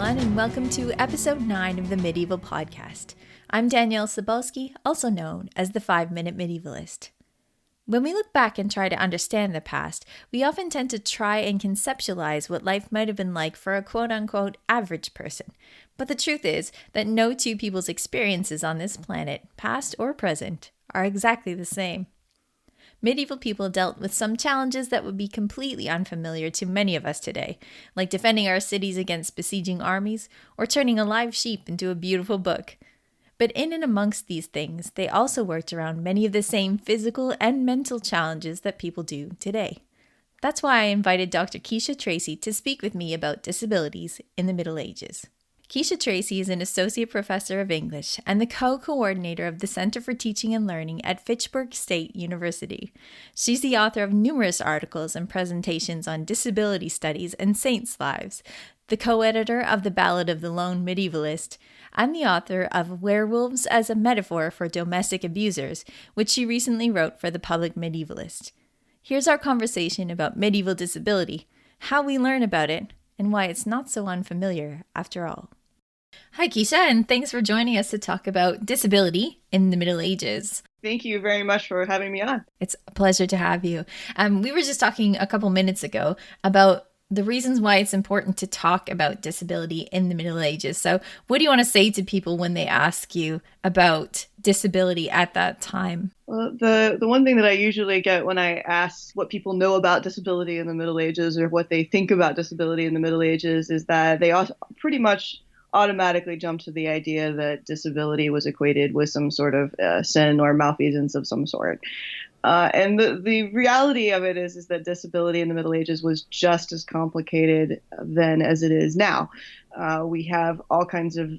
everyone, and welcome to episode 9 of the Medieval Podcast. I'm Danièle Cebulski, also known as the 5-Minute Medievalist. When we look back and try to understand the past, we often tend to try and conceptualize what life might have been like for a quote-unquote average person. But the truth is that no two people's experiences on this planet, past or present, are exactly the same. Medieval people dealt with some challenges that would be completely unfamiliar to many of us today, like defending our cities against besieging armies or turning a live sheep into a beautiful book. But in and amongst these things, they also worked around many of the same physical and mental challenges that people do today. That's why I invited Dr. Kisha Tracy to speak with me about disabilities in the Middle Ages. Kisha Tracy is an associate professor of English and the co-coordinator of the Center for Teaching and Learning at Fitchburg State University. She's the author of numerous articles and presentations on disability studies and saints' lives, the co-editor of The Ballad of the Lone Medievalist, and the author of Werewolves as a Metaphor for Domestic Abusers, which she recently wrote for the Public Medievalist. Here's our conversation about medieval disability, how we learn about it, and why it's not so unfamiliar after all. Hi, Kisha, and thanks for joining us to talk about disability in the Middle Ages. Thank you very much for having me on. It's a pleasure to have you. We were just talking a couple minutes ago about the reasons why it's important to talk about disability in the Middle Ages. So what do you want to say to people when they ask you about disability at that time? Well, the one thing that I usually get when I ask what people know about disability in the Middle Ages or what they think about disability in the Middle Ages is that they also pretty much automatically jump to the idea that disability was equated with some sort of sin or malfeasance of some sort. And the reality of it is that disability in the Middle Ages was just as complicated then as it is now. We have all kinds of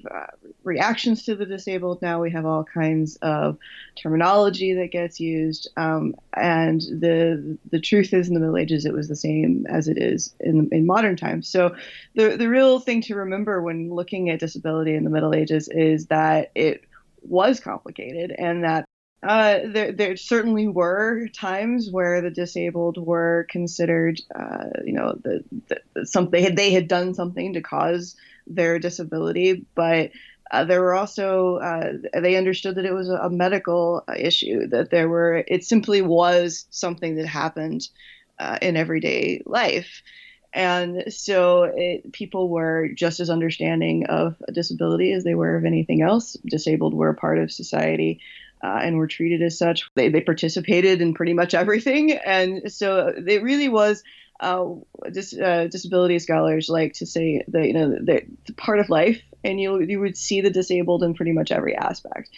reactions to the disabled now. We have all kinds of terminology that gets used. And the truth is, in the Middle Ages, it was the same as it is in modern times. So the real thing to remember when looking at disability in the Middle Ages is that it was complicated, and that there certainly were times where the disabled were considered, they had done something to cause their disability, but there were also they understood that it was a medical issue, that it simply was something that happened in everyday life. And so people were just as understanding of a disability as they were of anything else. Disabled were a part of society. And were treated as such. They participated in pretty much everything. And so it really was, disability scholars like to say that, they're part of life, and you would see the disabled in pretty much every aspect.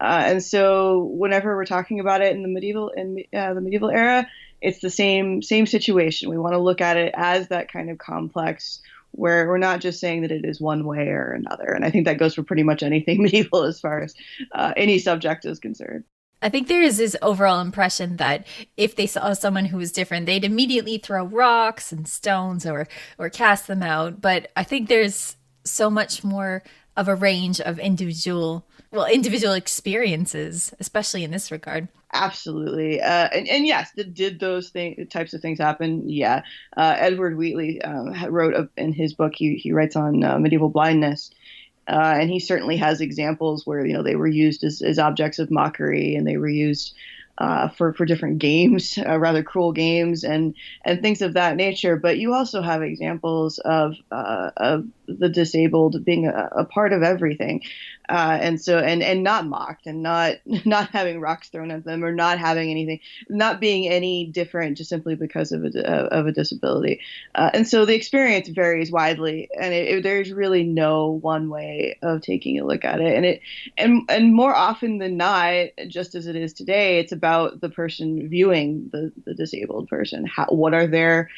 And so whenever we're talking about it in the medieval era, it's the same situation. We want to look at it as that kind of complex, where we're not just saying that it is one way or another. And I think that goes for pretty much anything medieval as far as any subject is concerned. I think there is this overall impression that if they saw someone who was different, they'd immediately throw rocks and stones or cast them out. But I think there's so much more of a range of individual experiences, especially in this regard. Absolutely. And yes, did those types of things happen? Yeah. Edward Wheatley wrote in his book, he writes on medieval blindness. And he certainly has examples where, they were used as objects of mockery, and they were used for different games, rather cruel games and things of that nature. But you also have examples of the disabled being a part of everything. And not mocked, and not having rocks thrown at them, or not having anything, not being any different just simply because of a disability. And so the experience varies widely, and there's really no one way of taking a look at it. And more often than not, just as it is today, it's about the person viewing the disabled person. What are their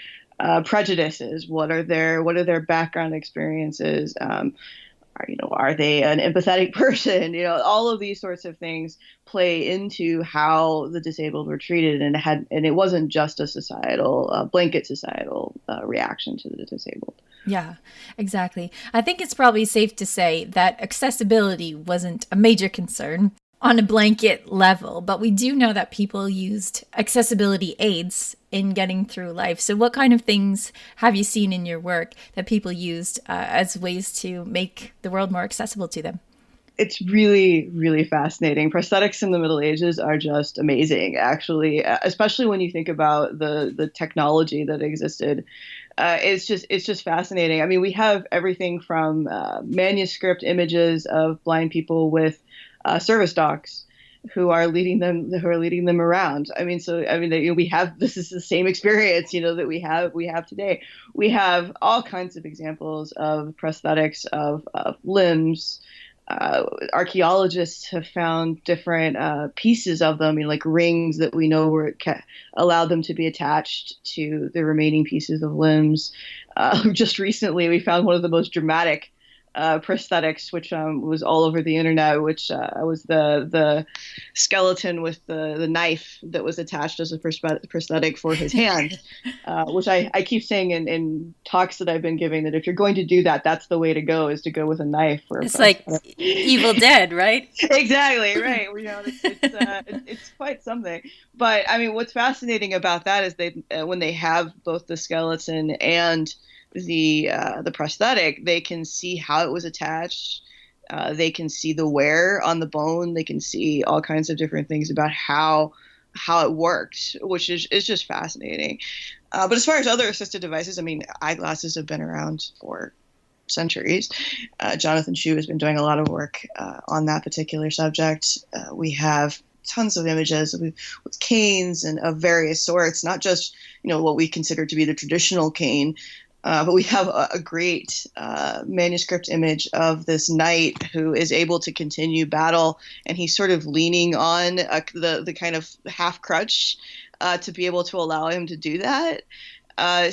prejudices? What are their background experiences? Are they an empathetic person? All of these sorts of things play into how the disabled were treated, and it wasn't just a blanket societal reaction to the disabled. Yeah, exactly. I think it's probably safe to say that accessibility wasn't a major concern. on a blanket level, but we do know that people used accessibility aids in getting through life. So what kind of things have you seen in your work that people used as ways to make the world more accessible to them? It's really, really fascinating. Prosthetics in the Middle Ages are just amazing, actually, especially when you think about the technology that existed. It's just fascinating. I mean, we have everything from manuscript images of blind people with service dogs who are leading them around. I mean, we have this is the same experience, that we have today. We have all kinds of examples of prosthetics of limbs. Archaeologists have found different pieces of them, like rings that we know allowed them to be attached to the remaining pieces of limbs. Just recently, we found one of the most dramatic prosthetics, which was all over the internet, which was the skeleton with the knife that was attached as a prosthetic for his hand, which I keep saying in talks that I've been giving, that if you're going to do that, that's the way to go, is to go with a knife for a It's like prosthetic. Evil Dead, right? Exactly right. It's quite something. But I mean, what's fascinating about that is they when they have both the skeleton and the prosthetic, they can see how it was attached. They can see the wear on the bone. They can see all kinds of different things about how it worked, which is just fascinating. But as far as other assistive devices, I mean, eyeglasses have been around for centuries. Jonathan Shu has been doing a lot of work on that particular subject. We have tons of images with canes and of various sorts, not just what we consider to be the traditional cane, but we have a great manuscript image of this knight who is able to continue battle, and he's sort of leaning on the kind of half crutch to be able to allow him to do that.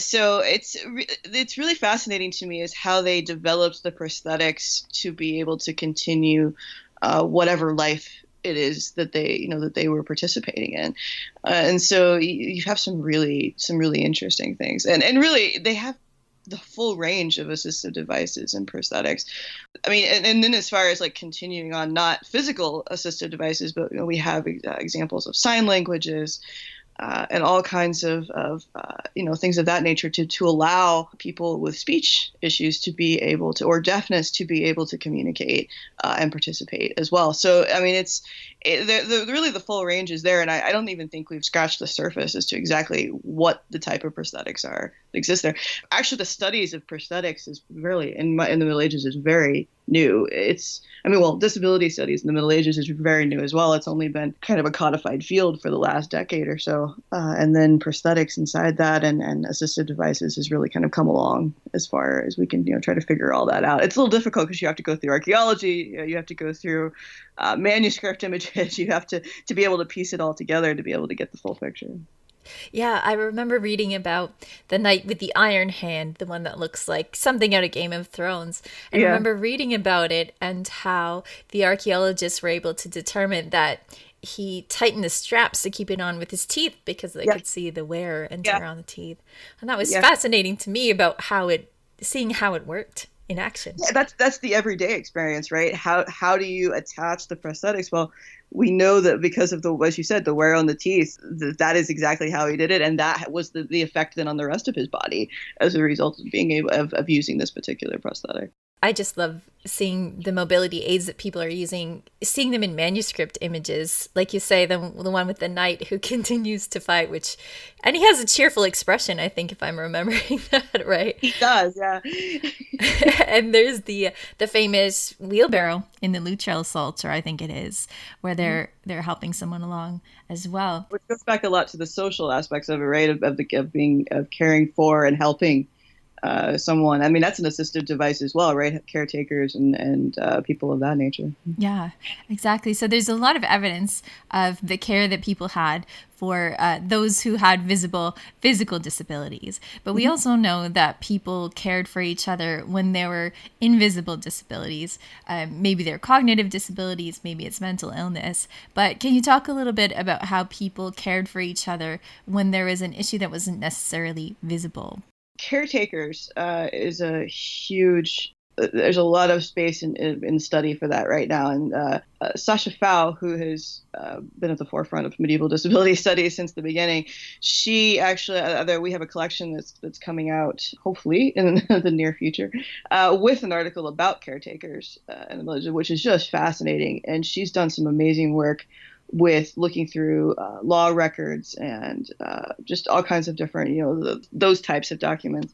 So it's really fascinating to me is how they developed the prosthetics to be able to continue whatever life it is that they were participating in, and so you have some really interesting things, and really they have the full range of assistive devices and prosthetics. I mean, and then as far as like continuing on, not physical assistive devices, but we have examples of sign languages, and all kinds of things of that nature to allow people with speech issues to be able to, or deafness, to be able to communicate and participate as well. So I mean, really the full range is there, and I don't even think we've scratched the surface as to exactly what the type of prosthetics are that exist there. Actually, the studies of prosthetics is really in the Middle Ages is very new. Disability studies in the Middle Ages is very new as well. It's only been kind of a codified field for the last decade or so. And then prosthetics inside that and assistive devices has really kind of come along as far as we can, try to figure all that out. It's a little difficult because you have to go through archaeology, you have to go through manuscript images, you have to be able to piece it all together to be able to get the full picture. Yeah, I remember reading about the knight with the iron hand, the one that looks like something out of Game of Thrones. And I Yeah. remember reading about it and how the archaeologists were able to determine that he tightened the straps to keep it on with his teeth because they Yeah. could see the wear and Yeah. tear on the teeth. And that was Yeah. fascinating to me about seeing how it worked in action. Yeah, that's the everyday experience, right? How do you attach the prosthetics? Well, we know that because of as you said, the wear on the teeth, that is exactly how he did it, and that was the effect then on the rest of his body as a result of being able of using this particular prosthetic. I just love seeing the mobility aids that people are using, seeing them in manuscript images. Like you say, the one with the knight who continues to fight, and he has a cheerful expression, I think, if I'm remembering that right. He does, yeah. And there's the famous wheelbarrow in the Luttrell Psalter, I think it is, where they're helping someone along as well. Which goes back a lot to the social aspects of it, right? Of caring for and helping someone. I mean, that's an assistive device as well, right? Caretakers and people of that nature. Yeah, exactly. So there's a lot of evidence of the care that people had for those who had visible physical disabilities. But we also know that people cared for each other when there were invisible disabilities. Maybe they're cognitive disabilities, maybe it's mental illness. But can you talk a little bit about how people cared for each other when there was an issue that wasn't necessarily visible? Caretakers is a huge there's a lot of space in study for that right now. And Sasha Fowle, who has been at the forefront of medieval disability studies since the beginning, she actually, we have a collection that's coming out hopefully in the near future with an article about caretakers in the village, which is just fascinating. And she's done some amazing work with looking through law records and just all kinds of different, those types of documents.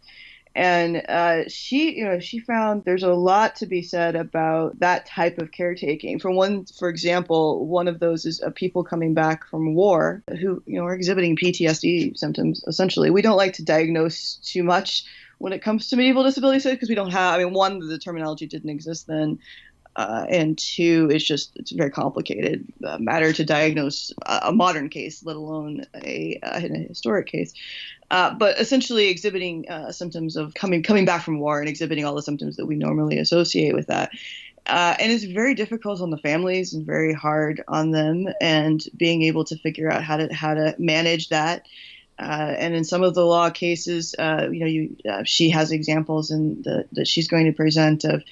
And she found there's a lot to be said about that type of caretaking. For example, one of those is people coming back from war who, are exhibiting PTSD symptoms. Essentially, we don't like to diagnose too much when it comes to medieval disability studies because we don't have. I mean, one, the terminology didn't exist then. And two, it's a very complicated matter to diagnose a modern case, let alone a historic case. But essentially exhibiting symptoms of coming back from war and exhibiting all the symptoms that we normally associate with that. And it's very difficult on the families and very hard on them, and being able to figure out how to manage that. And in some of the law cases, she has examples that she's going to present of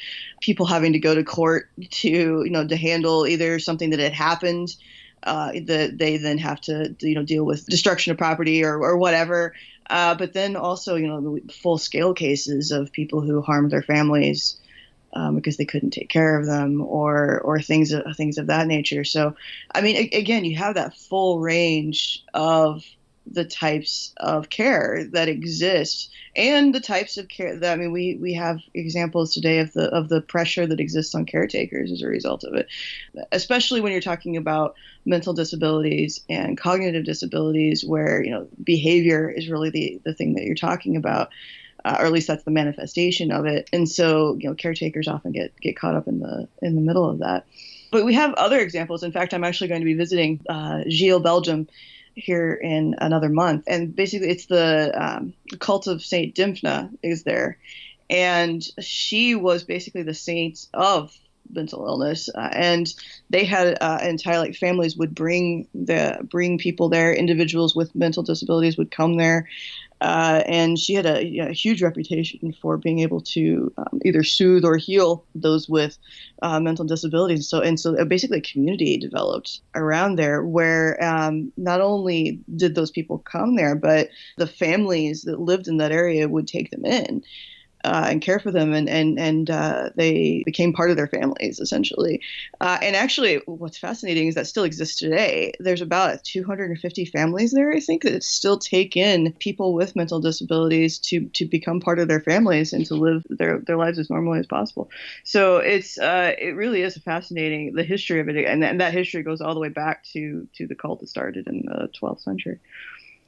people having to go to court to handle either something that had happened, that they then have to deal with destruction of property or whatever. But then also full scale cases of people who harmed their families because they couldn't take care of them or things of that nature. So, I mean, again, you have that full range of the types of care that exist and the types of care that, I mean, we have examples today of the pressure that exists on caretakers as a result of it, especially when you're talking about mental disabilities and cognitive disabilities where, behavior is really the thing that you're talking about. Or at least that's the manifestation of it. And so, caretakers often get caught up in the middle of that. But we have other examples. In fact, I'm actually going to be visiting Gilles, Belgium, here in another month. And basically it's the cult of Saint Dymphna is there. And she was basically the saint of mental illness. And they had entire families would bring people there. Individuals with mental disabilities would come there. And she had a huge reputation for being able to either soothe or heal those with mental disabilities. So basically a community developed around there where not only did those people come there, but the families that lived in that area would take them in. And care for them, and they became part of their families, essentially. And actually, what's fascinating is that still exists today. There's about 250 families there, I think, that still take in people with mental disabilities to become part of their families and to live their lives as normally as possible. So it really is fascinating, the history of it, and that history goes all the way back to the cult that started in the 12th century.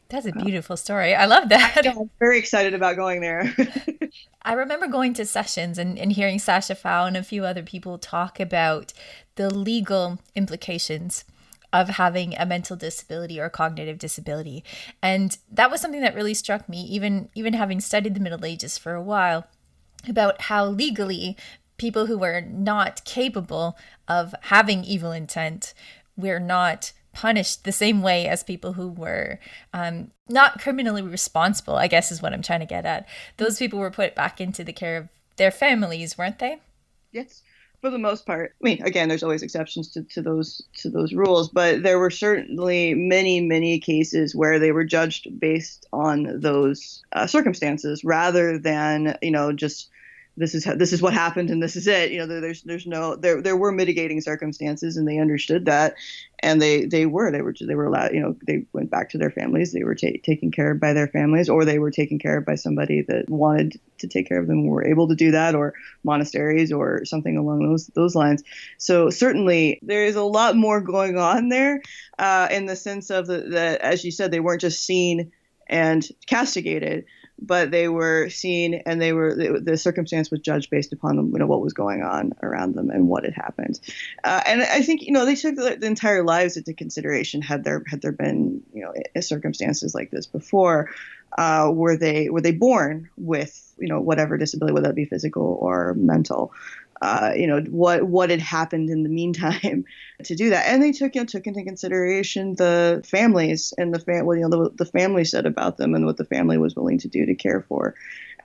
That's a beautiful story. I love that. I'm very excited about going there. I remember going to sessions and hearing Sasha Fowle and a few other people talk about the legal implications of having a mental disability or cognitive disability. And that was something that really struck me, even having studied the Middle Ages for a while, about how legally people who were not capable of having evil intent were not punished the same way as people who were not criminally responsible, I guess is what I'm trying to get at. Those people were put back into the care of their families, weren't they? Yes, for the most part. I mean, again, there's always exceptions to those rules, but there were certainly many cases where they were judged based on those circumstances rather than just this is what happened and this is it. There were mitigating circumstances and they understood that, and they were allowed. They went back to their families. They were taken care of by their families, or they were taken care of by somebody that wanted to take care of them, were able to do that, or monasteries or something along those lines. So certainly there is a lot more going on there, in the sense of that, as you said, they weren't just seen and castigated, but they were seen and the circumstance was judged based upon what was going on around them and what had happened. And I think they took the entire lives into consideration. Had there been circumstances like this before, were they born with whatever disability, whether that be physical or mental. What had happened in the meantime to do that, and they took into consideration the families and the family said about them and what the family was willing to do to care for.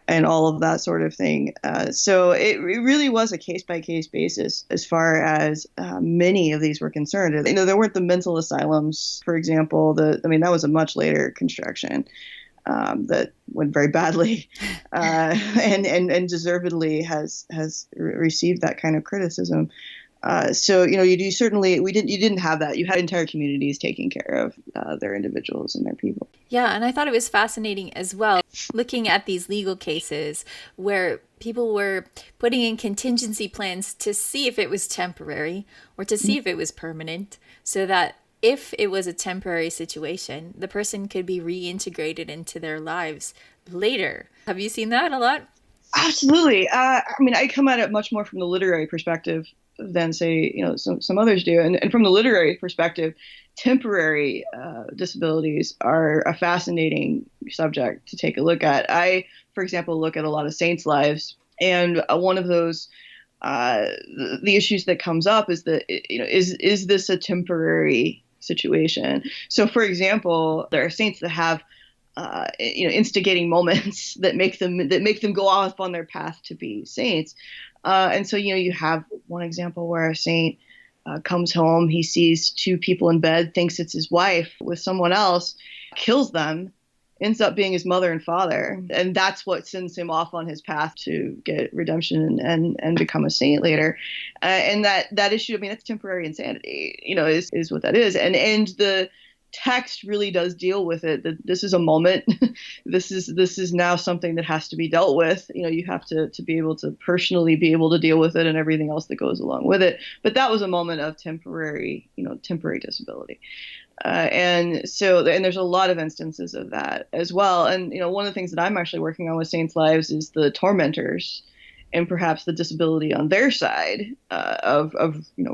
and all of that sort of thing. So it really was a case-by-case basis as far as many of these were concerned. There weren't the mental asylums, for example. That was a much later construction that went very badly, and deservedly has received that kind of criticism. So you didn't have that. You had entire communities taking care of their individuals and their people. Yeah, and I thought it was fascinating as well, looking at these legal cases where people were putting in contingency plans to see if it was temporary or to see if it was permanent, so that if it was a temporary situation, the person could be reintegrated into their lives later. Have you seen that a lot? Absolutely. I come at it much more from the literary perspective than, say, some others do. And from the literary perspective, temporary disabilities are a fascinating subject to take a look at. I, for example, look at a lot of saints' lives, and one of those the issues that comes up is that is this a temporary situation? So, for example, there are saints that have instigating moments that make them go off on their path to be saints. And so, you have one example where a saint comes home, he sees two people in bed, thinks it's his wife with someone else, kills them, ends up being his mother and father. And that's what sends him off on his path to get redemption and become a saint later. And that issue, that's temporary insanity, is what that is. And the text really does deal with it, that this is a moment. this is now something that has to be dealt with. You have to be able to personally be able to deal with it and everything else that goes along with it. But that was a moment of temporary disability. And there's a lot of instances of that as well. And one of the things that I'm actually working on with Saints' Lives is the tormentors and perhaps the disability on their side of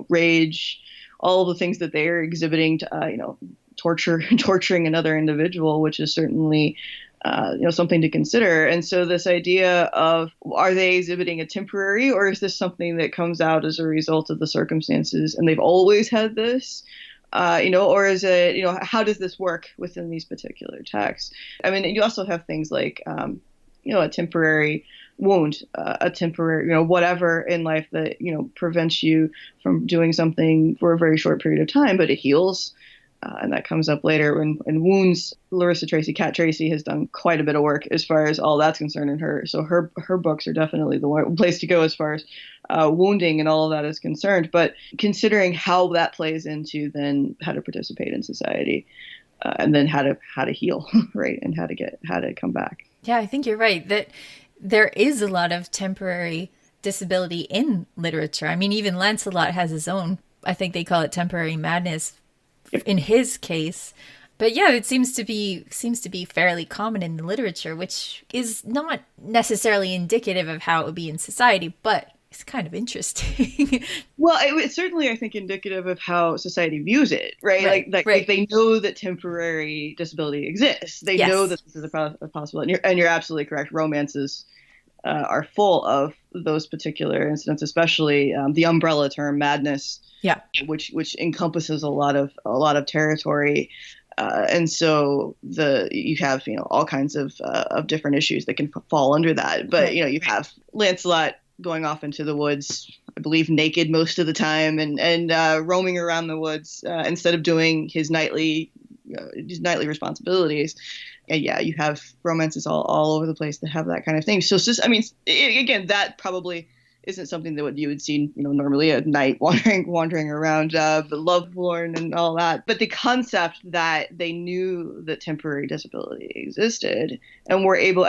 rage, all the things that they're exhibiting to torturing another individual, which is certainly something to consider. And so this idea of, are they exhibiting a temporary, or is this something that comes out as a result of the circumstances and they've always had this? Or is it, how does this work within these particular texts? You also have things like, a temporary wound, a temporary, whatever in life that, prevents you from doing something for a very short period of time, but it heals. And that comes up later in wounds. Cat Tracy has done quite a bit of work as far as all that's concerned in her. So her books are definitely the place to go as far as wounding and all of that is concerned. But considering how that plays into then how to participate in society, and then how to heal, right, and how to come back. Yeah, I think you're right that there is a lot of temporary disability in literature. Even Lancelot has his own. I think they call it temporary madness in his case. But yeah, it seems to be fairly common in the literature, which is not necessarily indicative of how it would be in society, but it's kind of interesting. Well, it's certainly, I think, indicative of how society views it, right? Like they know that temporary disability exists. They know that this is a possible, and you're absolutely correct. Romances are full of those particular incidents, especially the umbrella term madness. Yeah, which encompasses a lot of territory, and so you have all kinds of different issues that can fall under that. But you have Lancelot going off into the woods, I believe naked most of the time, and roaming around the woods instead of doing his nightly responsibilities. And you have romances all over the place that have that kind of thing. So it's just, again, that probably isn't something that you would see, normally at night wandering around, but lovelorn and all that. But the concept that they knew that temporary disability existed and were able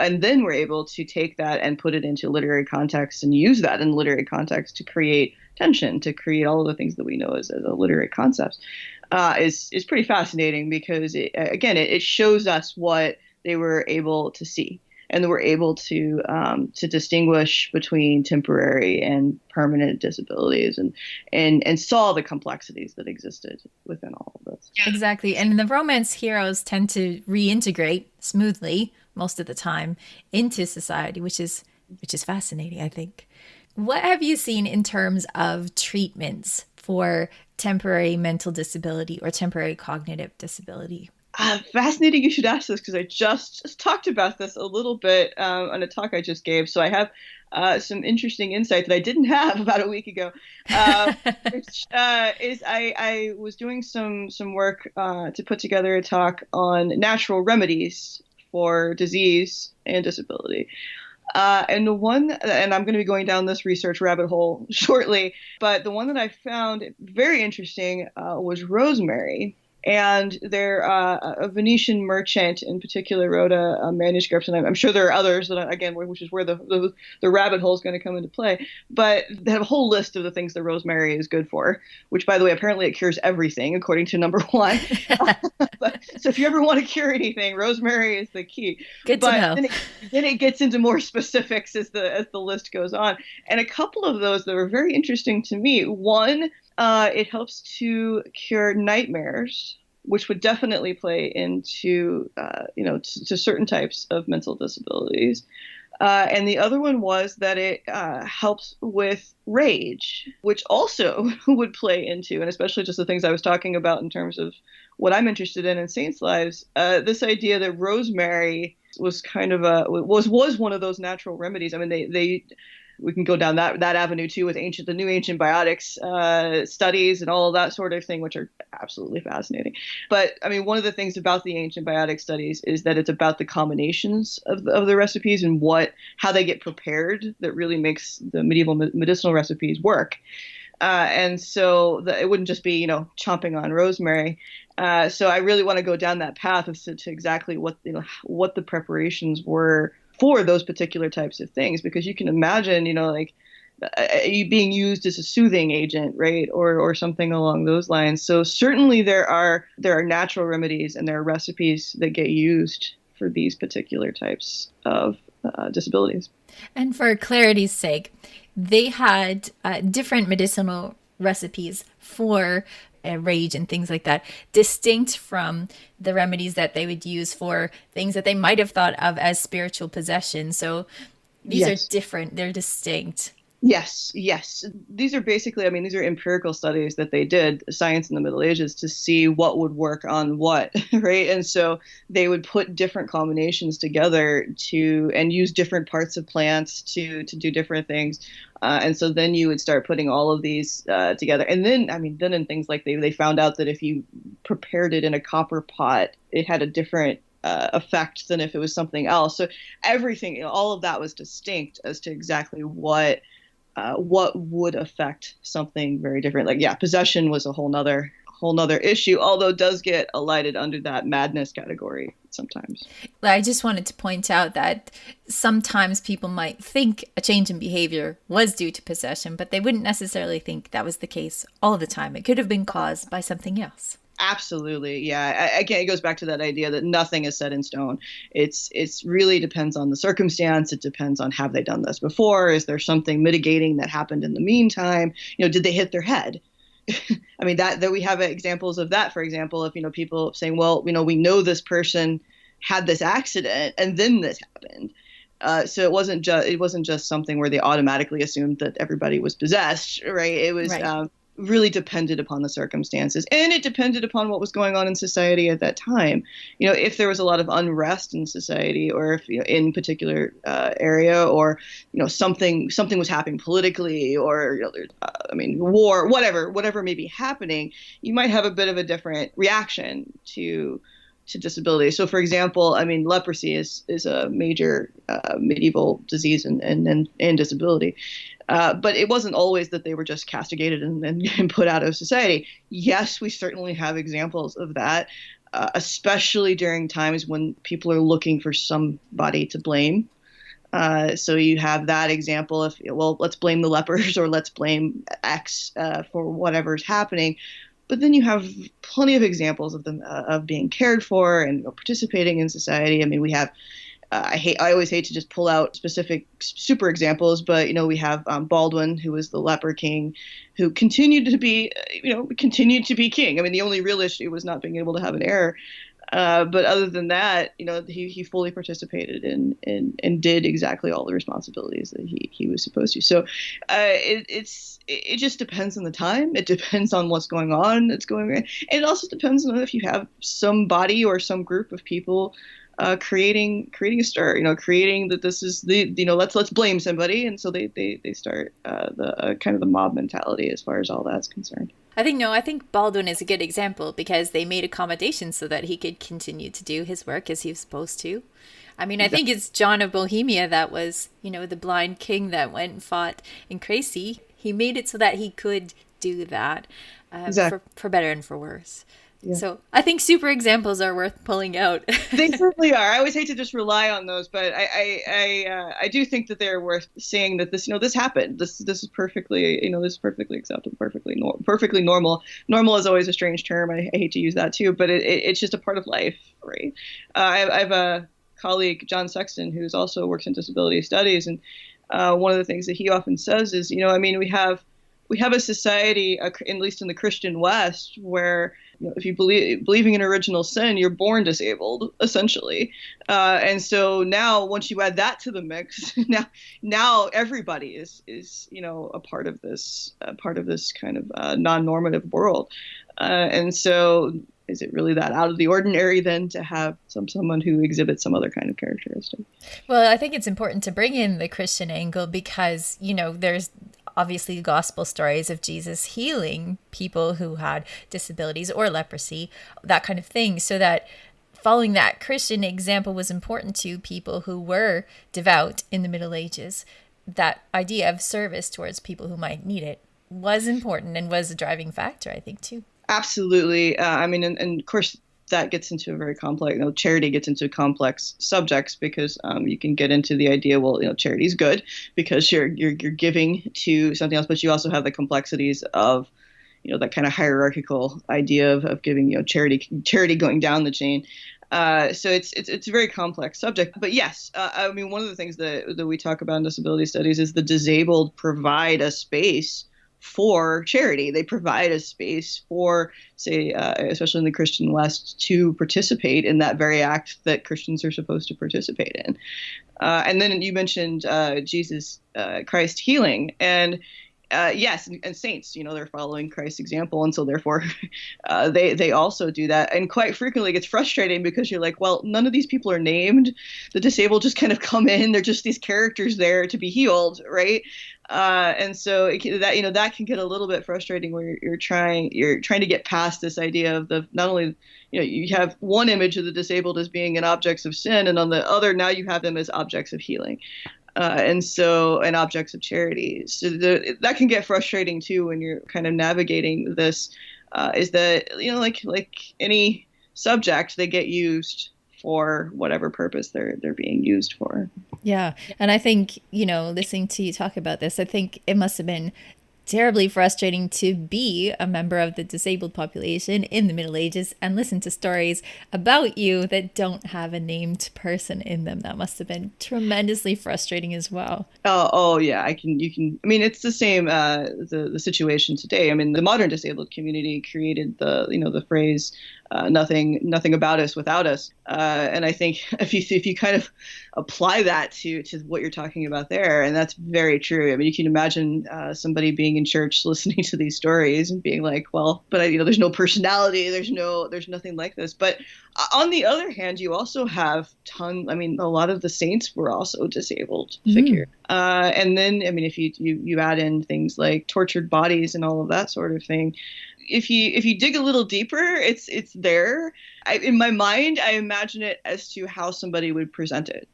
to take that and put it into literary context and use that in literary context to create tension, to create all of the things that we know as a literary concepts, is pretty fascinating, because it shows us what they were able to see. And we're able to distinguish between temporary and permanent disabilities, and saw the complexities that existed within all of this. Exactly. And the romance heroes tend to reintegrate smoothly most of the time into society, which is fascinating, I think. What have you seen in terms of treatments for temporary mental disability or temporary cognitive disability? Fascinating you should ask this because I just talked about this a little bit on a talk I just gave. So I have some interesting insight that I didn't have about a week ago, which is I was doing some work to put together a talk on natural remedies for disease and disability. And the one, and I'm going to be going down this research rabbit hole shortly, but the one that I found very interesting was rosemary. And there, a Venetian merchant in particular wrote a manuscript, and I'm sure there are others that, again, which is where the rabbit hole is going to come into play. But they have a whole list of the things that rosemary is good for, which, by the way, apparently it cures everything, according to number one. So if you ever want to cure anything, rosemary is the key. Good to know. Then it gets into more specifics as the list goes on, and a couple of those that were very interesting to me. One, it helps to cure nightmares, which would definitely play into, to certain types of mental disabilities. And the other one was that it helps with rage, which also would play into, and especially just the things I was talking about in terms of what I'm interested in saints' lives. This idea that rosemary was kind of was one of those natural remedies. I mean, they we can go down that avenue too with the new ancient biotics studies and all of that sort of thing, which are absolutely fascinating. But I mean, one of the things about the ancient biotic studies is that it's about the combinations of the recipes and how they get prepared that really makes the medieval medicinal recipes work. And so it wouldn't just be, chomping on rosemary. So I really want to go down that path as to exactly what the preparations were for those particular types of things, because you can imagine, being used as a soothing agent, right, or something along those lines. So certainly there are natural remedies and there are recipes that get used for these particular types of disabilities. And for clarity's sake, they had different medicinal recipes for rage and things like that, distinct from the remedies that they would use for things that they might have thought of as spiritual possession. So these are different, they're distinct. Yes. These are basically, these are empirical studies that they did, science in the Middle Ages, to see what would work on what, right? And so they would put different combinations together and use different parts of plants to do different things. And so then you would start putting all of these together. And then, then in things like they found out that if you prepared it in a copper pot, it had a different effect than if it was something else. So everything, all of that was distinct as to exactly what would affect something very different. Like, possession was a whole nother issue, although it does get alighted under that madness category sometimes. I just wanted to point out that sometimes people might think a change in behavior was due to possession, but they wouldn't necessarily think that was the case all the time. It could have been caused by something else. Absolutely. Yeah. Again, it goes back to that idea that nothing is set in stone. It's really depends on the circumstance. It depends on, have they done this before? Is there something mitigating that happened in the meantime? Did they hit their head? that we have examples of that, for example, of, people saying, well, we know this person had this accident and then this happened. So it wasn't just something where they automatically assumed that everybody was possessed, right? It was, right. Really depended upon the circumstances, and it depended upon what was going on in society at that time. If there was a lot of unrest in society, or if in particular area, or something was happening politically, or war, whatever may be happening, you might have a bit of a different reaction to disability. So, for example, leprosy is a major medieval disease and disability. But it wasn't always that they were just castigated and put out of society. Yes, we certainly have examples of that, especially during times when people are looking for somebody to blame. So you have that example of, well, let's blame the lepers, or let's blame X for whatever's happening. But then you have plenty of examples of them of being cared for and participating in society. We have. I always hate to just pull out specific super examples, but we have Baldwin, who was the leper king, who continued to be king. The only real issue was not being able to have an heir. But other than that, he fully participated and did exactly all the responsibilities that he was supposed to. So it just depends on the time. It depends on what's going on. And it also depends on if you have somebody or some group of people creating a stir. Creating that this is let's blame somebody, and so they start the kind of the mob mentality as far as all that's concerned. I think Baldwin is a good example because they made accommodations so that he could continue to do his work as he was supposed to. I mean, I think it's John of Bohemia that was, the blind king that went and fought in Crecy. He made it so that he could do that Exactly. for better and for worse. Yeah. So I think super examples are worth pulling out. They certainly are. I always hate to just rely on those, but I do think that they're worth saying that this happened. This is perfectly this is perfectly acceptable, perfectly normal. Normal is always a strange term. I hate to use that too, but it's just a part of life, right? I have a colleague, John Sexton, who's also works in disability studies, and one of the things that he often says is, we have a society, at least in the Christian West, where if you believing in original sin, you're born disabled, essentially. And so now, once you add that to the mix, now everybody is a part of this kind of non-normative world. And so, is it really that out of the ordinary then to have someone who exhibits some other kind of characteristic? Well, I think it's important to bring in the Christian angle because, there's obviously gospel stories of Jesus healing people who had disabilities or leprosy, that kind of thing, so that following that Christian example was important to people who were devout in the Middle Ages. That idea of service towards people who might need it was important and was a driving factor, I think, too. Absolutely. And of course, that gets into a very complex, charity gets into complex subjects because you can get into the idea, well, charity is good because you're giving to something else, but you also have the complexities of, that kind of hierarchical idea of giving, charity going down the chain. So it's a very complex subject. But yes, one of the things that we talk about in disability studies is the disabled provide a space for charity. They provide a space for, say, especially in the Christian West, to participate in that very act that Christians are supposed to participate in. And then you mentioned Jesus Christ healing. And yes, and saints, they're following Christ's example, and so therefore they also do that. And quite frequently it gets frustrating because you're like, well, none of these people are named. The disabled just kind of come in; they're just these characters there to be healed, right? And so that can get a little bit frustrating where you're trying to get past this idea of not only you have one image of the disabled as being an objects of sin, and on the other now you have them as objects of healing. And objects of charity. So that can get frustrating too when you're kind of navigating this. Is that like any subject, they get used for whatever purpose they're being used for. Yeah, and I think listening to you talk about this, I think it must have been terribly frustrating to be a member of the disabled population in the Middle Ages and listen to stories about you that don't have a named person in them. That must have been tremendously frustrating as well. Oh yeah, it's the same, the situation today. The modern disabled community created the phrase, nothing about us without us. And I think if you kind of apply that to what you're talking about there, and that's very true. You can imagine somebody being in church listening to these stories and being like, well, but there's no personality, there's nothing like this. But on the other hand, you also have a lot of the saints were also disabled figures. And then, if you add in things like tortured bodies and all of that sort of thing, if you dig a little deeper, it's there. In my mind, I imagine it as to how somebody would present it.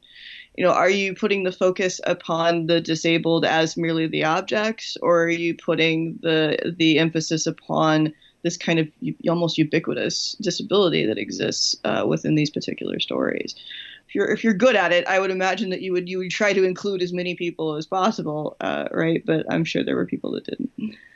Are you putting the focus upon the disabled as merely the objects, or are you putting the emphasis upon this kind of almost ubiquitous disability that exists within these particular stories? If you're good at it, I would imagine that you would try to include as many people as possible, right? But I'm sure there were people that didn't.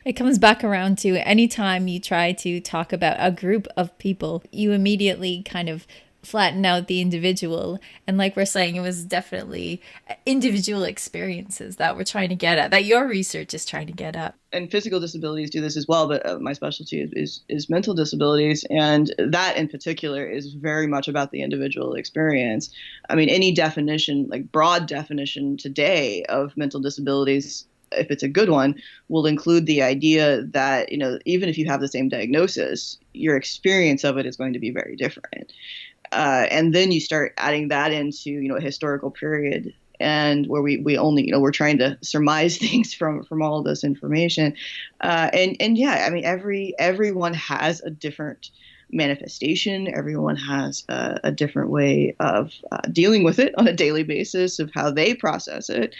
It comes back around to anytime you try to talk about a group of people, you immediately kind of flatten out the individual. And like we're saying, it was definitely individual experiences that we're trying to get at, that your research is trying to get at. And physical disabilities do this as well, but my specialty is mental disabilities, and that in particular is very much about the individual experience. I mean, any definition, like broad definition today of mental disabilities, if it's a good one, will include the idea that, you know, even if you have the same diagnosis, your experience of it is going to be very different. And then you start adding that into, you know, a historical period, and where we only, you know, we're trying to surmise things from all of this information. And yeah, I mean, everyone has a different manifestation. Everyone has a different way of dealing with it on a daily basis, of how they process it.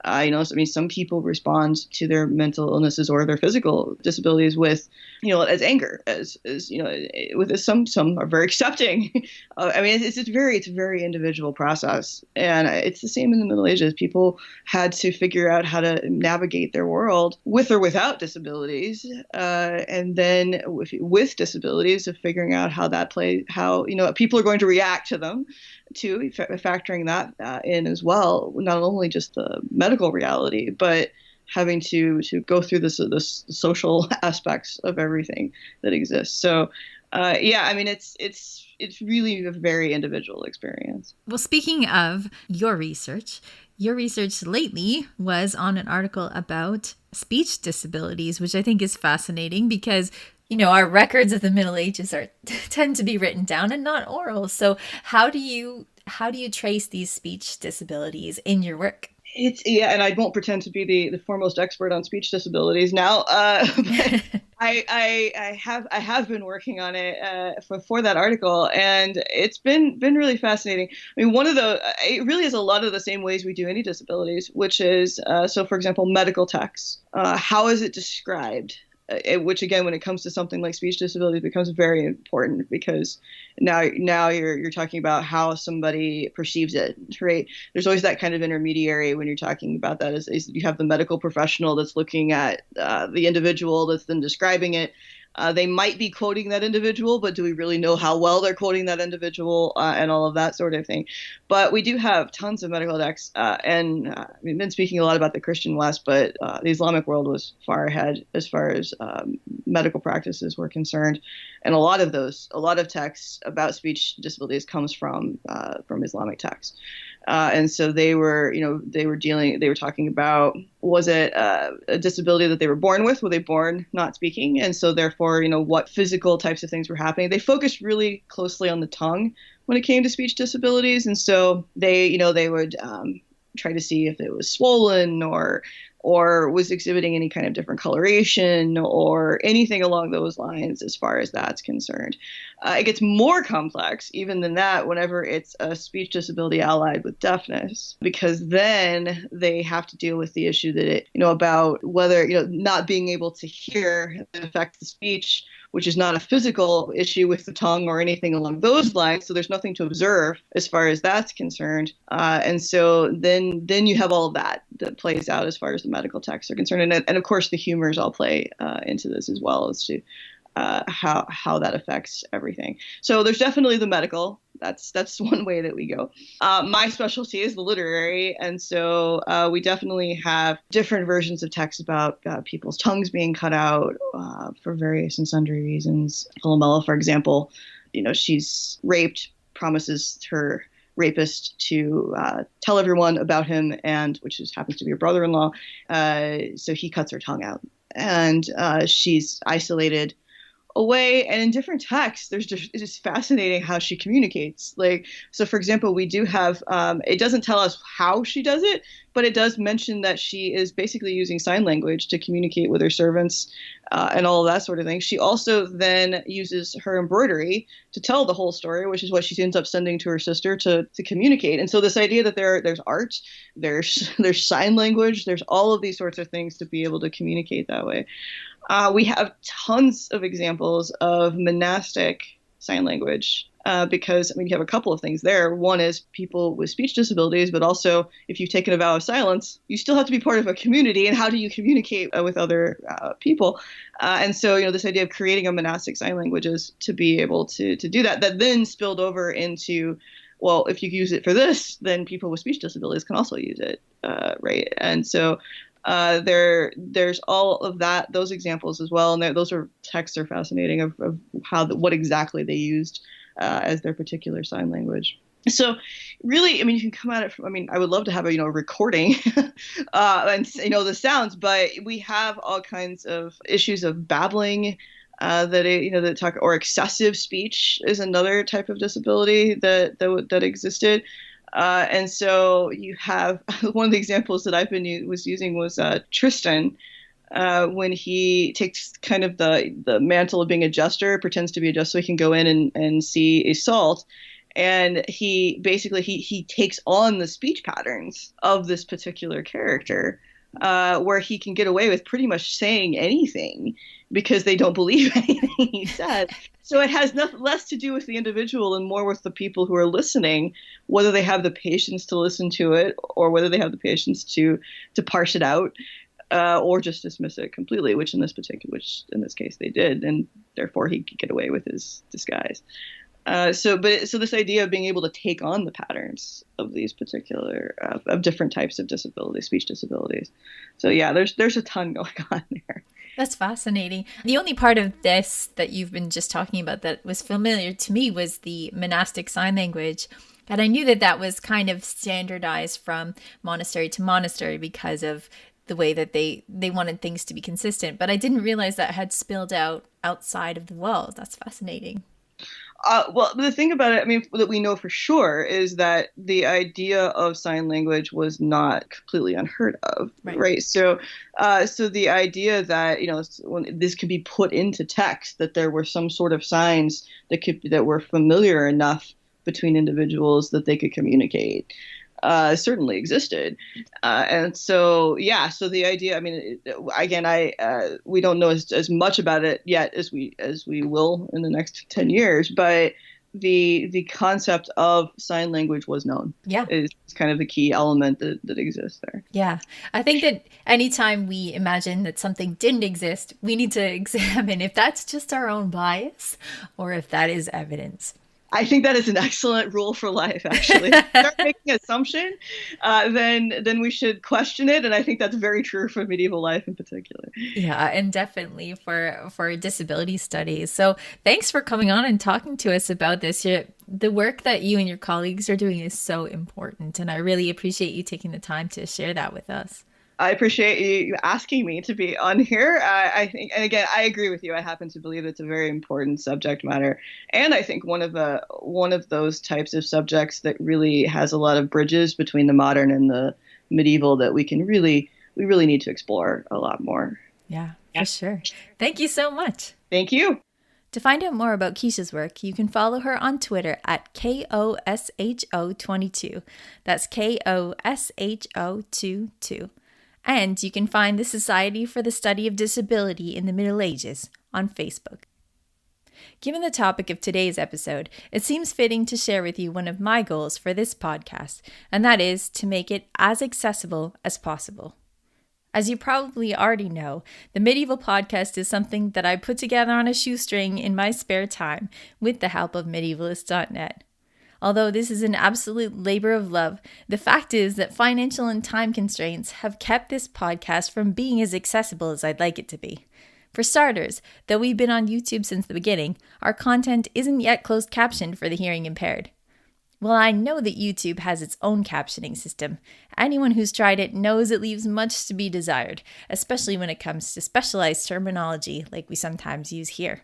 You know, I mean, some people respond to their mental illnesses or their physical disabilities with, you know, as anger, as you know, with some are very accepting. I mean, it's a very individual process, and it's the same in the Middle Ages. People had to figure out how to navigate their world with or without disabilities, and then with disabilities, of figuring out how that plays, how, you know, people are going to react to them, to factoring that in as well, not only just the medical reality, but having to go through the social aspects of everything that exists. So yeah, I mean, it's really a very individual experience. Well, speaking of your research lately was on an article about speech disabilities, which I think is fascinating because, you know, our records of the Middle Ages tend to be written down and not oral. So how do you trace these speech disabilities in your work? Yeah, and I won't pretend to be the foremost expert on speech disabilities now. But I have been working on it for that article, and it's been really fascinating. I mean, it really is a lot of the same ways we do any disabilities, which is so, for example, medical text. How is it described? Which again, when it comes to something like speech disability, becomes very important, because now you're talking about how somebody perceives it, right? There's always that kind of intermediary when you're talking about that. Is you have the medical professional that's looking at the individual that's then describing it. They might be quoting that individual, but do we really know how well they're quoting that individual, and all of that sort of thing? But we do have tons of medical texts, and we've been speaking a lot about the Christian West, but the Islamic world was far ahead as far as medical practices were concerned, and a lot of texts about speech disabilities comes from Islamic texts. And so they were talking about, was it a disability that they were born with? Were they born not speaking? And so therefore, you know, what physical types of things were happening? They focused really closely on the tongue when it came to speech disabilities. And so they would try to see if it was swollen or was exhibiting any kind of different coloration or anything along those lines as far as that's concerned. It gets more complex even than that whenever it's a speech disability allied with deafness, because then they have to deal with the issue that about whether, not being able to hear affects the speech, which is not a physical issue with the tongue or anything along those lines. So there's nothing to observe as far as that's concerned. And so then you have all of that plays out as far as the medical texts are concerned. And of course, the humors all play into this as well, as to how that affects everything. So there's definitely the medical. That's one way that we go. My specialty is the literary, and so we definitely have different versions of text about people's tongues being cut out for various and sundry reasons. Philomela, for example, she's raped, promises her rapist to tell everyone about him, and happens to be her brother-in-law. So he cuts her tongue out, and she's isolated away. And in different texts, it's just fascinating how she communicates. So for example, we do have, it doesn't tell us how she does it, but it does mention that she is basically using sign language to communicate with her servants and all of that sort of thing. She also then uses her embroidery to tell the whole story, which is what she ends up sending to her sister to communicate. And so this idea that there's art, there's sign language, there's all of these sorts of things to be able to communicate that way. We have tons of examples of monastic sign language because I mean, you have a couple of things there. One is people with speech disabilities, but also if you've taken a vow of silence, you still have to be part of a community. And how do you communicate with other people? And so, this idea of creating a monastic sign languages to be able to do that, that then spilled over into, well, if you use it for this, then people with speech disabilities can also use it, right? And so there's all of that, those examples as well, and those texts are fascinating of what exactly they used as their particular sign language. So really, I mean, you can come at it from, I mean, I would love to have a recording and the sounds, but we have all kinds of issues of babbling that talk, or excessive speech is another type of disability that existed. And so you have one of the examples that was using was Tristan, when he takes kind of the mantle of being a jester, pretends to be a jester so he can go in and see Iseult. And he basically he takes on the speech patterns of this particular character, where he can get away with pretty much saying anything because they don't believe anything he said. So it has less to do with the individual and more with the people who are listening, whether they have the patience to listen to it or whether they have the patience to parse it out. Or just dismiss it completely, which in this case they did, and therefore he could get away with his disguise. So this idea of being able to take on the patterns of these particular of different types of disabilities, speech disabilities. So yeah, there's a ton going on there. That's fascinating. The only part of this that you've been just talking about that was familiar to me was the monastic sign language. And I knew that was kind of standardized from monastery to monastery because of the way that they wanted things to be consistent. But I didn't realize that had spilled out outside of the world. That's fascinating. Well, the thing about it, I mean, that we know for sure is that the idea of sign language was not completely unheard of, right? So the idea that when this could be put into text, that there were some sort of signs that were familiar enough between individuals that they could communicate. Certainly existed. And so, so the idea, I mean, again, we don't know as much about it yet as we will in the next 10 years, but the concept of sign language was known. Yeah. Is kind of the key element that exists there. Yeah. I think that anytime we imagine that something didn't exist, we need to examine if that's just our own bias or if that is evidence. I think that is an excellent rule for life, actually. If we start making an assumption, then we should question it. And I think that's very true for medieval life in particular. Yeah, and definitely for disability studies. So thanks for coming on and talking to us about this. The work that you and your colleagues are doing is so important. And I really appreciate you taking the time to share that with us. I appreciate you asking me to be on here. I think, and again, I agree with you. I happen to believe it's a very important subject matter, and I think one of those types of subjects that really has a lot of bridges between the modern and the medieval that we really need to explore a lot more. Yeah, for sure. Thank you so much. Thank you. To find out more about Kisha's work, you can follow her on Twitter at KOSHO22. That's KOSHO22. And you can find the Society for the Study of Disability in the Middle Ages on Facebook. Given the topic of today's episode, it seems fitting to share with you one of my goals for this podcast, and that is to make it as accessible as possible. As you probably already know, the Medieval Podcast is something that I put together on a shoestring in my spare time with the help of Medievalist.net. Although this is an absolute labor of love, the fact is that financial and time constraints have kept this podcast from being as accessible as I'd like it to be. For starters, though we've been on YouTube since the beginning, our content isn't yet closed captioned for the hearing impaired. While I know that YouTube has its own captioning system, anyone who's tried it knows it leaves much to be desired, especially when it comes to specialized terminology like we sometimes use here.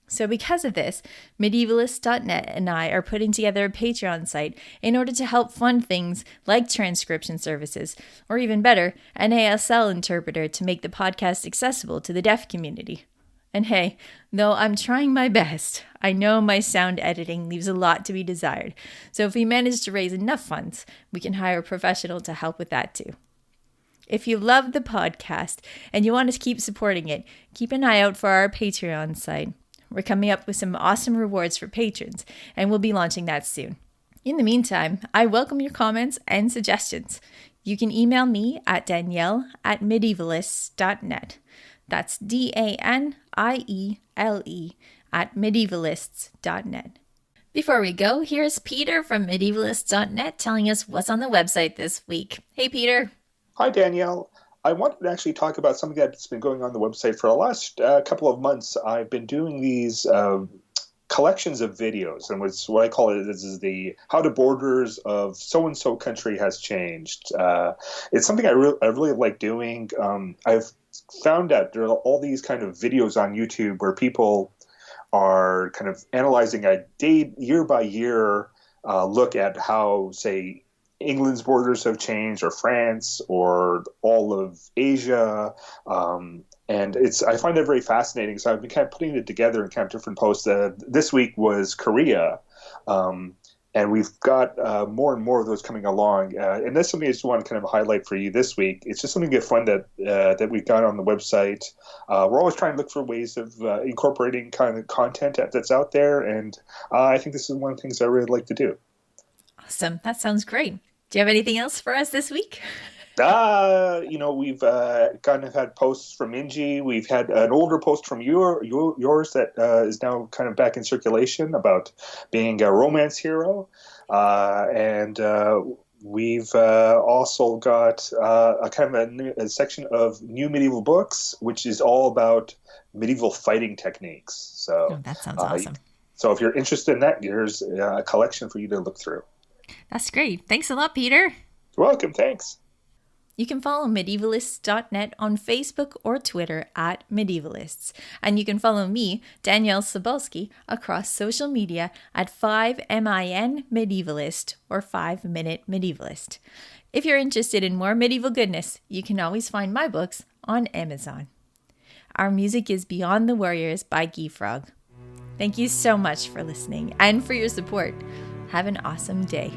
So because of this, Medievalist.net and I are putting together a Patreon site in order to help fund things like transcription services, or even better, an ASL interpreter to make the podcast accessible to the deaf community. And hey, though I'm trying my best, I know my sound editing leaves a lot to be desired. So if we manage to raise enough funds, we can hire a professional to help with that too. If you love the podcast and you want to keep supporting it, keep an eye out for our Patreon site. We're coming up with some awesome rewards for patrons, and we'll be launching that soon. In the meantime, I welcome your comments and suggestions. You can email me at Danièle@medievalists.net. That's Daniele @medievalists.net. Before we go, here's Peter from medievalists.net telling us what's on the website this week. Hey, Peter. Hi, Danielle. I wanted to actually talk about something that's been going on the website for the last couple of months. I've been doing these collections of videos, and what I call it is the how the borders of so-and-so country has changed. It's something I really like doing. I've found that there are all these kind of videos on YouTube where people are kind of analyzing a year by year look at how, say, England's borders have changed, or France, or all of Asia. And I find it very fascinating. So I've been kind of putting it together in kind of different posts. This week was Korea. And we've got more and more of those coming along. And that's something I just want to kind of highlight for you this week. It's just something good fun that we've got on the website. We're always trying to look for ways of incorporating kind of content that's out there. And I think this is one of the things I really like to do. Awesome. That sounds great. Do you have anything else for us this week? We've kind of had posts from Inji. We've had an older post from yours that is now kind of back in circulation about being a romance hero. And we've also got a kind of a section of new medieval books, which is all about medieval fighting techniques. So that sounds awesome. So if you're interested in that, here's a collection for you to look through. That's great. Thanks a lot, Peter. You're welcome. Thanks. You can follow medievalists.net on Facebook or Twitter at Medievalists. And you can follow me, Danièle Cebulski, across social media at 5MIN Medievalist or 5 Minute Medievalist. If you're interested in more medieval goodness, you can always find my books on Amazon. Our music is Beyond the Warriors by Guy Frog. Thank you so much for listening and for your support. Have an awesome day.